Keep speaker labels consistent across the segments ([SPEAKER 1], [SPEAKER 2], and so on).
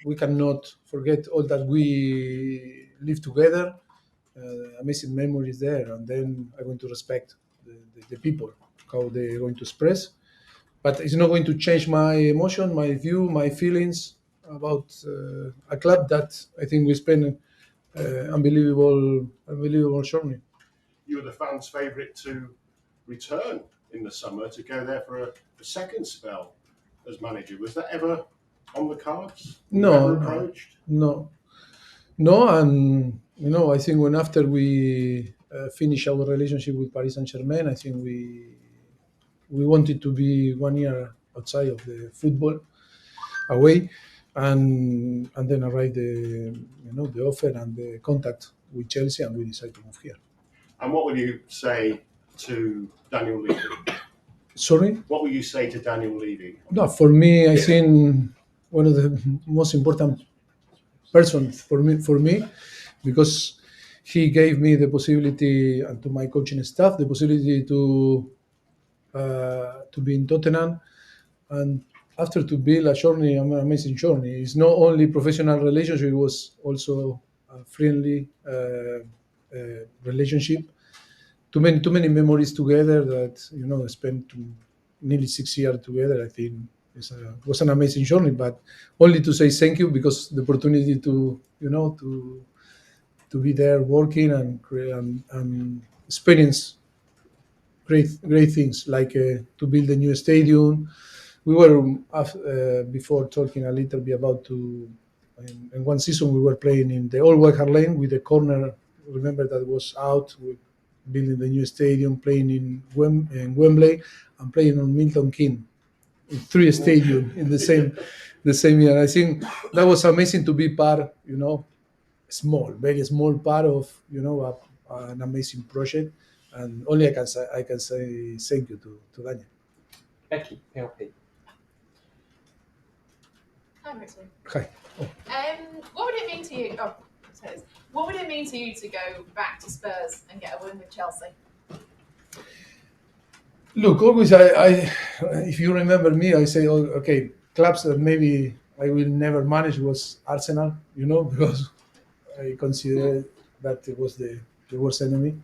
[SPEAKER 1] We cannot forget all that we live together. Amazing memories there, and then I'm going to respect the people, how they're going to express. But it's not going to change my emotion, my view, my feelings about a club that I think we spend unbelievable journey.
[SPEAKER 2] You were the fans' favourite to return in the summer to go there for a second spell as manager. Was that ever on the cards? Were you
[SPEAKER 1] No,
[SPEAKER 2] ever approached?
[SPEAKER 1] no, and I think when after we finish our relationship with Paris Saint Germain, I think we wanted to be 1 year outside of the football away, and then arrived the offer and the contact with Chelsea, and we decided to move here.
[SPEAKER 2] And what will you say to Daniel Levy?
[SPEAKER 1] Sorry.
[SPEAKER 2] What will you say to Daniel Levy?
[SPEAKER 1] No, for me, I think one of the most important persons for me, because he gave me the possibility, and to my coaching staff, the possibility to be in Tottenham, and after to build a journey, an amazing journey. It's not only professional relationship; it was also a friendly relationship. Too many memories together that spent nearly 6 years together. I think was an amazing journey, but only to say thank you, because the opportunity to be there working and and experience great things, like to build a new stadium. We were before talking a little bit about in one season we were playing in the old White Hart Lane with the corner. Remember that was out. We building the new stadium, playing in Wembley, and playing on Milton Keynes, in three stadiums in the same year. I think that was amazing to be part. Very small part of an amazing project, and only I can say thank you to Daniel.
[SPEAKER 3] Becky, PLP.
[SPEAKER 4] Hi, Mauricio.
[SPEAKER 1] Hi.
[SPEAKER 4] What would it mean to you? What would it mean to you to go back to Spurs and get a win with Chelsea?
[SPEAKER 1] Look, always I if you remember me, I say, oh, okay, clubs that maybe I will never manage was Arsenal, because I consider that it was the worst enemy,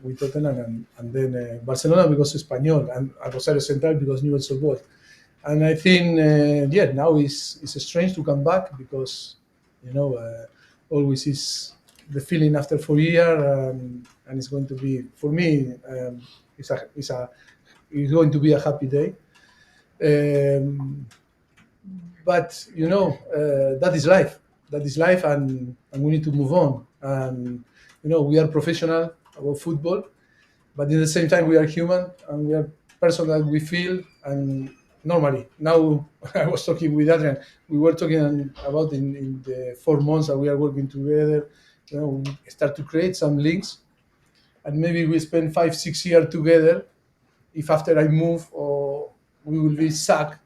[SPEAKER 1] with Tottenham, and then Barcelona because Espanyol, and Rosario Central because Newell's Old Boys. And I think, now it's strange to come back, because, always is the feeling after 4 years, and it's going to be, for me, it's going to be a happy day. But that is life. That is life, and we need to move on. And we are professional about football, but at the same time we are human, and we are person that we feel. And normally now, I was talking with Adrian. We were talking about in the 4 months that we are working together. We start to create some links, and maybe we spend 5-6 years together. If after I move, or we will be stuck,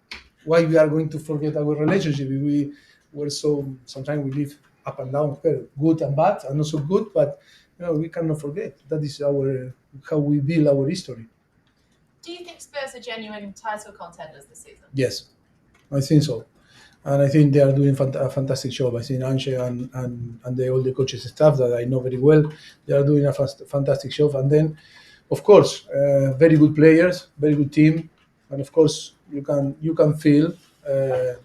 [SPEAKER 1] why we are going to forget our relationship? If we were sometimes we live up and down, good and bad, and not so good, but we cannot forget. That is how we build our history.
[SPEAKER 4] Do you think Spurs are genuine title contenders this season?
[SPEAKER 1] Yes, I think so. And I think they are doing a fantastic job. I think Ange and all the coaches staff that I know very well, they are doing a fantastic job. And then, of course, very good players, very good team, and of course you can feel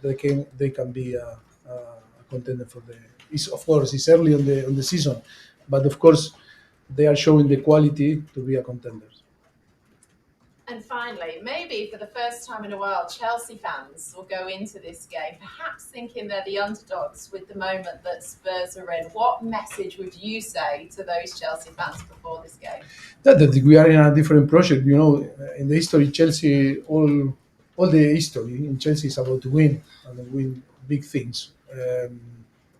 [SPEAKER 1] they can be a contender for the. Of course, it's early on the season, but of course they are showing the quality to be a contender.
[SPEAKER 4] And finally, maybe for the first time in a while, Chelsea fans will go into this game perhaps thinking they're the underdogs with the moment that Spurs are in. What message would you say to those Chelsea fans before this game?
[SPEAKER 1] That we are in a different project. In the history, Chelsea, all the history in Chelsea is about to win, and win big things.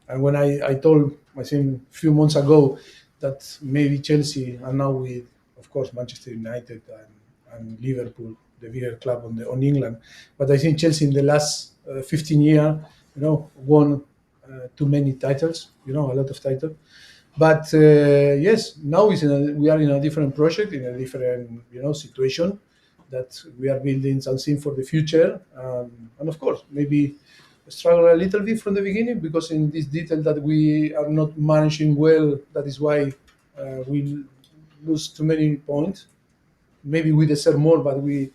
[SPEAKER 1] And when I told, I think, a few months ago that maybe Chelsea, and now with, of course, Manchester United and Liverpool, the bigger club on England. But I think Chelsea in the last 15 years, won too many titles, a lot of titles. But yes, now we are in a different project, in a different situation, that we are building something for the future. And of course, maybe struggle a little bit from the beginning because in this detail that we are not managing well, that is why we lose too many points. Maybe we deserve more, but we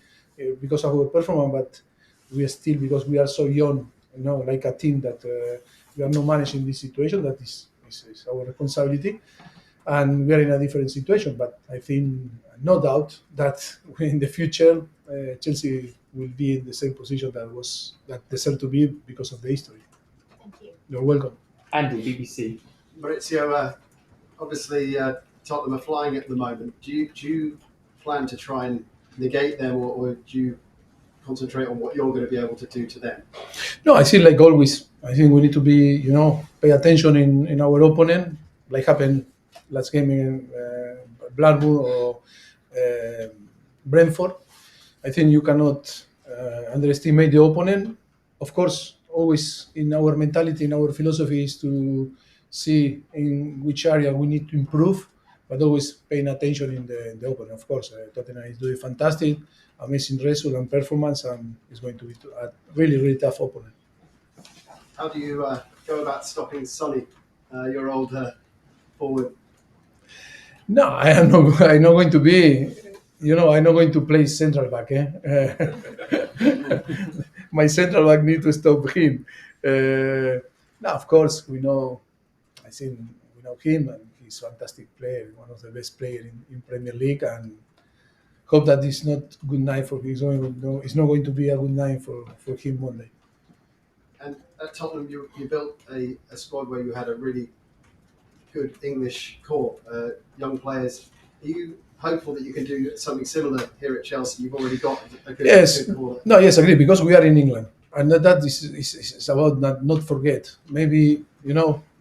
[SPEAKER 1] because of our performance, but we are still because we are so young, like a team that we are not managing this situation. That is our responsibility, and we are in a different situation. But I think no doubt that in the future Chelsea will be in the same position that deserved to be because of the history.
[SPEAKER 4] Thank you.
[SPEAKER 1] You're welcome.
[SPEAKER 3] Andy, BBC.
[SPEAKER 5] Maurizio, obviously Tottenham are flying at the moment. Do you plan to try and negate them, or do you concentrate on what you're going to be able to do to them?
[SPEAKER 1] No, I think like always. I think we need to be, pay attention in our opponent, like happened last game in Blackburn or Brentford. I think you cannot underestimate the opponent. Of course, always in our mentality, in our philosophy is to see in which area we need to improve, but always paying attention in the opponent. Of course, Tottenham is doing fantastic, amazing result and performance, and it's going to be a really, really tough opponent.
[SPEAKER 5] How do you go about stopping Sonny, your old forward?
[SPEAKER 1] No, I'm not going to be. I'm not going to play central back. My central back need to stop him. No, of course we know. I think we know him, and he's a fantastic player, one of the best players in Premier League, and hope that it's not good night for him. It's not going to be a good night for him Monday.
[SPEAKER 5] And at Tottenham, you built a squad where you had a really good English core, young players. Are you hopeful that you can do something similar here at Chelsea? You've already got a good,
[SPEAKER 1] Yes.
[SPEAKER 5] good core.
[SPEAKER 1] No, yes, I agree, because we are in England, and that is about not forget. Maybe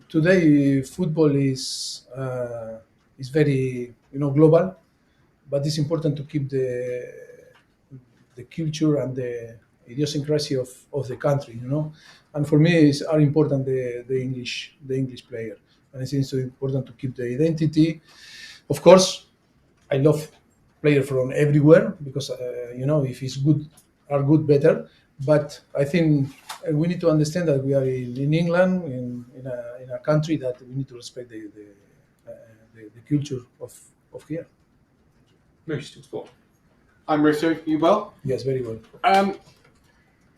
[SPEAKER 1] today football is very global, but it's important to keep the culture and the idiosyncrasy of the country. And for me, it's are important the English player, and I think it's so important to keep the identity. Of course, I love players from everywhere because if it's good, are good better. But I think we need to understand that we are in England, in a country that we need to respect the culture of here.
[SPEAKER 3] Moose Sport.
[SPEAKER 6] I'm Mauricio. You well?
[SPEAKER 1] Yes, very well.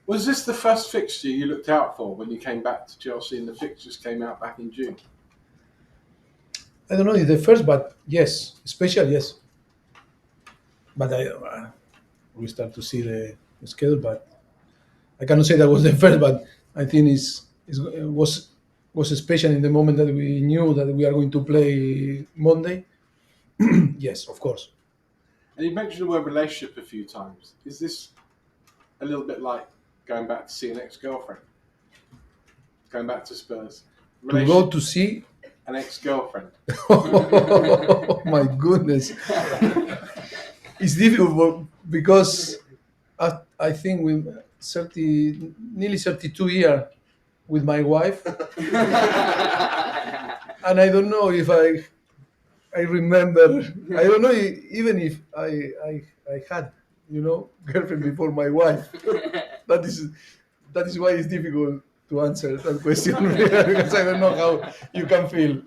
[SPEAKER 6] Was this the first fixture you looked out for when you came back to Chelsea and the fixtures came out back in June?
[SPEAKER 1] I don't know if the first, but yes, special, yes. But we start to see the schedule, but I cannot say that was the first, but I think it was special in the moment that we knew that we are going to play Monday. Yes, of course.
[SPEAKER 6] And you mentioned the word relationship a few times. Is this a little bit like going back to see an ex-girlfriend? Going back to Spurs?
[SPEAKER 1] To go to see.
[SPEAKER 6] An ex-girlfriend.
[SPEAKER 1] Oh my goodness. It's difficult because I think with nearly 32 years with my wife, and I don't know if I remember. I don't know even if I had girlfriend before my wife. That is why it's difficult to answer that question because I don't know how you can feel.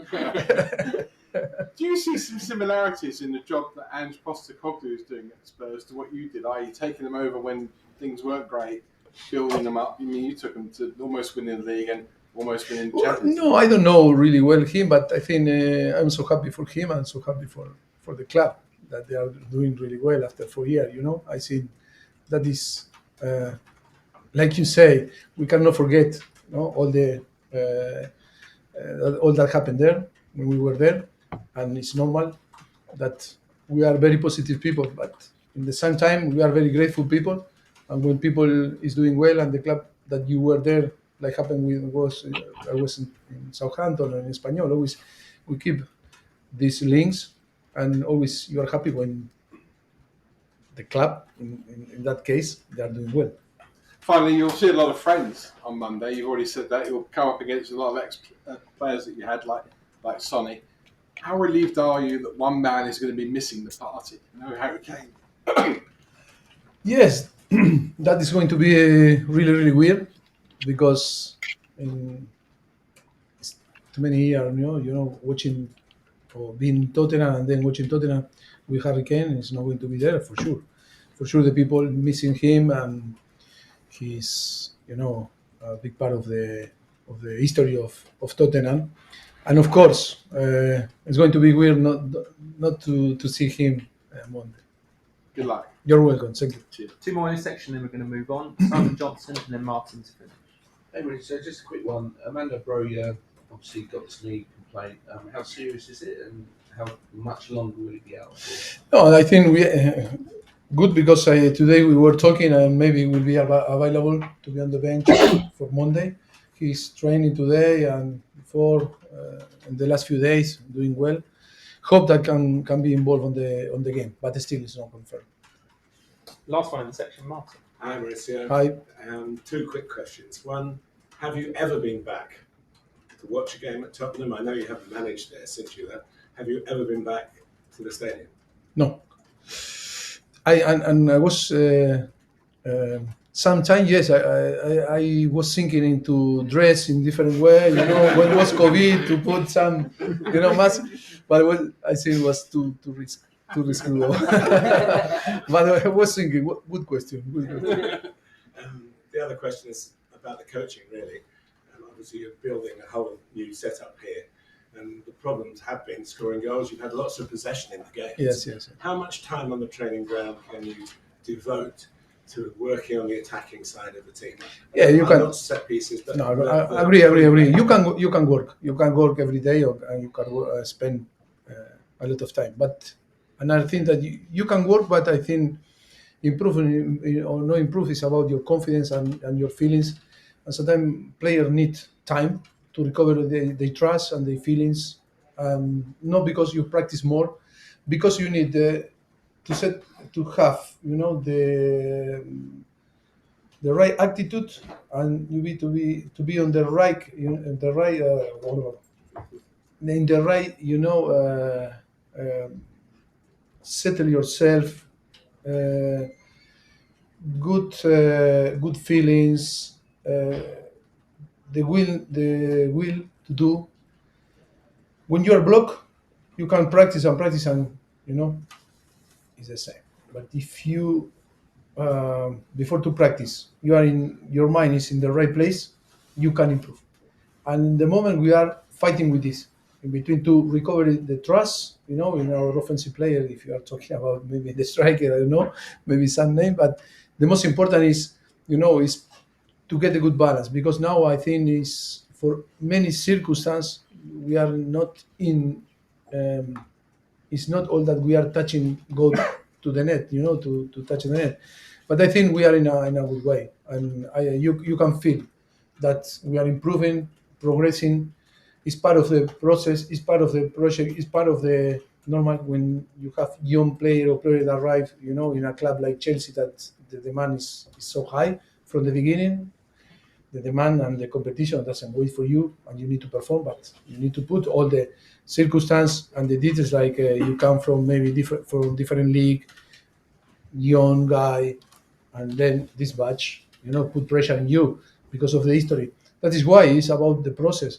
[SPEAKER 6] Do you see some similarities in the job that Ange Postecoglou is doing at Spurs to what you did? i.e. taking them over when things weren't great, building them up? I mean, you took them to almost winning the league and almost winning the Champions League.
[SPEAKER 1] No, I don't know really well him, but I think I'm so happy for him and so happy for the club that they are doing really well after 4 years. I think that is, like you say, we cannot forget all that happened there when we were there, and it's normal that we are very positive people, but in the same time we are very grateful people, and when people is doing well and the club that you were there, like happened with I was in Southampton and in Espanyol, always we keep these links, and always you are happy when the club in that case they are doing well.
[SPEAKER 6] Finally, you'll see a lot of friends on Monday. You've already said that. You'll come up against a lot of ex-players that you had, like Sonny. How relieved are you that one man is going to be missing the party? No Harry Kane.
[SPEAKER 1] Yes, that is going to be really, really weird. because in it's too many years, watching or being in Tottenham and then watching Tottenham with Harry Kane is not going to be there for sure. For sure, the people missing him, and he's a big part of the history of Tottenham. And of course, it's going to be weird not to see him Monday.
[SPEAKER 6] Good luck.
[SPEAKER 1] You're welcome. Thank you.
[SPEAKER 3] Two more in this section, then we're going to move on. Simon Johnson and then Martin to finish.
[SPEAKER 7] Hey, Mauricio, so just a quick one. Amanda Broya obviously got this knee complaint. How serious is it, and how much longer will it be out for?
[SPEAKER 1] No, I think we good because today we were talking and maybe will be available to be on the bench for Monday. He's training today and before in the last few days doing well. Hope that can be involved on the game, but still it's not confirmed.
[SPEAKER 3] Last one in the section, Martin.
[SPEAKER 8] Hi, Mauricio.
[SPEAKER 1] Hi.
[SPEAKER 8] Two quick questions. One, have you ever been back to watch a game at Tottenham? I know you haven't managed there since you left. Have you ever been back to the stadium?
[SPEAKER 1] No. I was sometimes yes I was thinking into dress in different way, when it was COVID to put some mask, but I think it was too risky. But I was thinking, good question.
[SPEAKER 8] The other question is about the coaching, really. Obviously, you're building a whole new setup here, and the problems have been scoring goals. You've had lots of possession in the game.
[SPEAKER 1] Yes.
[SPEAKER 8] How much time on the training ground can you devote to working on the attacking side of the team?
[SPEAKER 1] Yeah, you can.
[SPEAKER 8] Not set pieces, but
[SPEAKER 1] No, I agree. You can work. You can work every day, and you can spend a lot of time. But another thing that you can work, but I think improving or no improve is about your confidence and your feelings. And sometimes players need time to recover their trust and their feelings. Not because you practice more, because you need to have the right attitude, and you need to be on the right in the right settle yourself, good feelings, the will to do. When you are blocked, you can practice and it's the same. But if you before to practice, your mind is in the right place, you can improve. And the moment we are fighting with this, in between to recover the trust, in our offensive player, if you are talking about maybe the striker, I don't know, maybe some name, but the most important is to get a good balance, because now I think is for many circumstances we are not in. It's not all that we are touching go to the net, to touch the net. But I think we are in a good way, and you can feel that we are improving, progressing. It's part of the process. It's part of the project. It's part of the normal when you have young player or player that arrive, in a club like Chelsea, that the demand is so high from the beginning. The demand and the competition doesn't wait for you, and you need to perform. But you need to put all the circumstance and the details, like you come from maybe different league, young guy, and then this batch, put pressure on you because of the history. That is why it's about the process.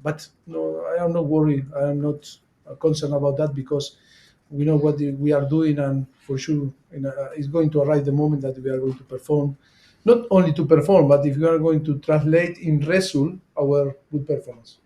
[SPEAKER 1] But no, I am not worried. I am not concerned about that, because we know what we are doing, and for sure, it's going to arrive the moment that we are going to perform. Not only to perform, but if we are going to translate in result our good performance.